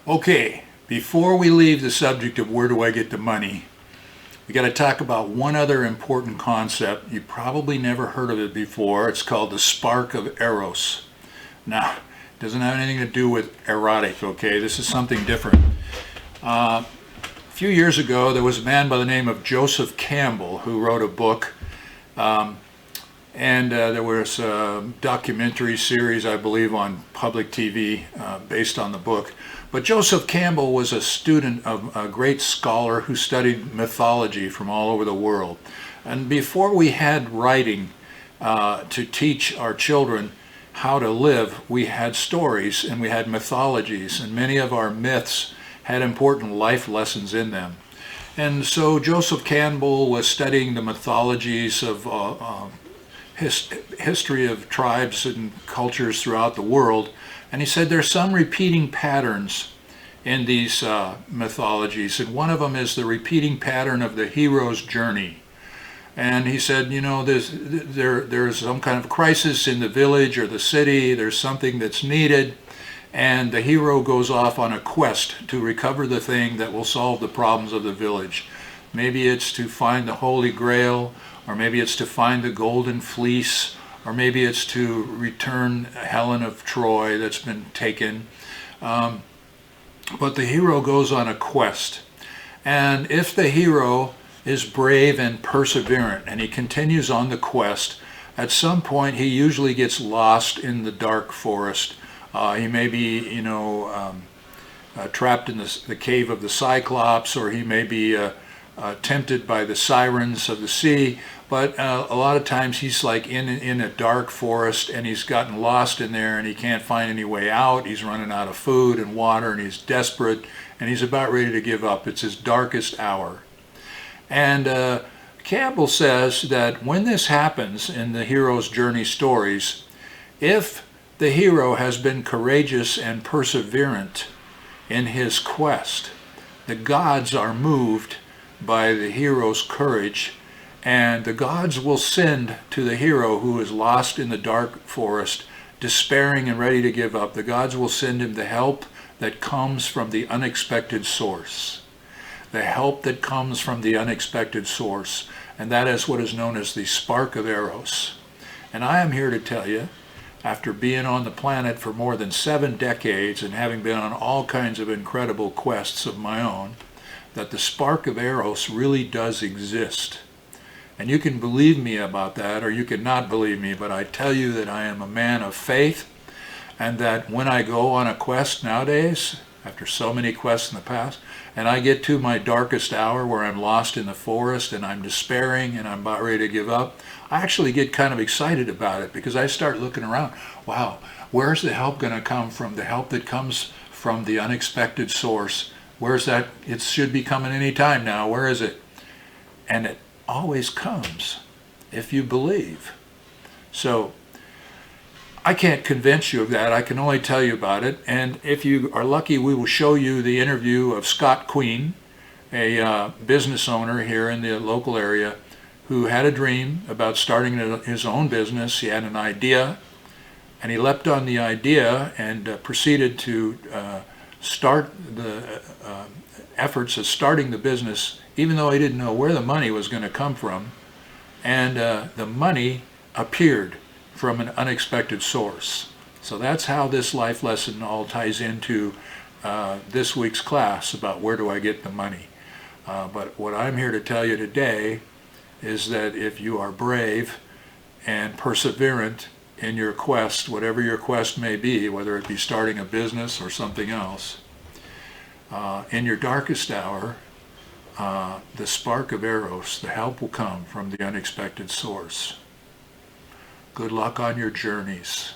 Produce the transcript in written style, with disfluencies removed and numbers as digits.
Okay, before we leave the subject of where do I get the money, we got to talk about one other important concept. You probably never heard of it before. It's called the Spark of Eros. Now, it doesn't have anything to do with erotic, okay? This is something different. A few years ago, there was a man by the name of Joseph Campbell who wrote a book. There was a documentary series, I believe, on public TV based on the book. But Joseph Campbell was a student of a great scholar who studied mythology from all over the world. And before we had writing to teach our children how to live, we had stories and we had mythologies, and many of our myths had important life lessons in them. And so Joseph Campbell was studying the mythologies of history of tribes and cultures throughout the world, and he said there's some repeating patterns in these mythologies, and one of them is the repeating pattern of the hero's journey. And he said, you know, there's some kind of crisis in the village or the city, there's something that's needed, and the hero goes off on a quest to recover the thing that will solve the problems of the village. Maybe it's to find the Holy Grail, or maybe it's to find the Golden Fleece, or maybe it's to return Helen of Troy that's been taken. But the hero goes on a quest. And if the hero is brave and perseverant, and he continues on the quest, at some point he usually gets lost in the dark forest. He may be, trapped in the cave of the Cyclops, or he may be tempted by the sirens of the sea. But a lot of times he's like in a dark forest, and he's gotten lost in there, and he can't find any way out. He's running out of food and water, and he's desperate, and he's about ready to give up. It's his darkest hour. And Campbell says that when this happens in the hero's journey stories, if the hero has been courageous and perseverant in his quest, the gods are moved by the hero's courage, and the gods will send to the hero who is lost in the dark forest, despairing and ready to give up. The gods will send him the help that comes from the unexpected source. The help that comes from the unexpected source. And that is what is known as the Spark of Eros. And I am here to tell you, after being on the planet for more than 7 decades and having been on all kinds of incredible quests of my own, that the Spark of Eros really does exist. And you can believe me about that, or you can not believe me, but I tell you that I am a man of faith, and that when I go on a quest nowadays, after so many quests in the past, and I get to my darkest hour where I'm lost in the forest and I'm despairing and I'm about ready to give up, I actually get kind of excited about it, because I start looking around. Wow, where's the help going to come from? The help that comes from the unexpected source. Where's that? It should be coming any time now. Where is it? And it always comes if you believe. So I can't convince you of that. I can only tell you about it. And if you are lucky, we will show you the interview of Scott Queen, a business owner here in the local area, who had a dream about starting his own business. He had an idea, and he leapt on the idea and proceeded to start the efforts of starting the business, even though he didn't know where the money was going to come from. And the money appeared from an unexpected source. So that's how this life lesson all ties into this week's class about where do I get the money. But what I'm here to tell you today is that if you are brave and perseverant in your quest, whatever your quest may be, whether it be starting a business or something else, in your darkest hour, the Spark of Eros, the help will come from the unexpected source. Good luck on your journeys.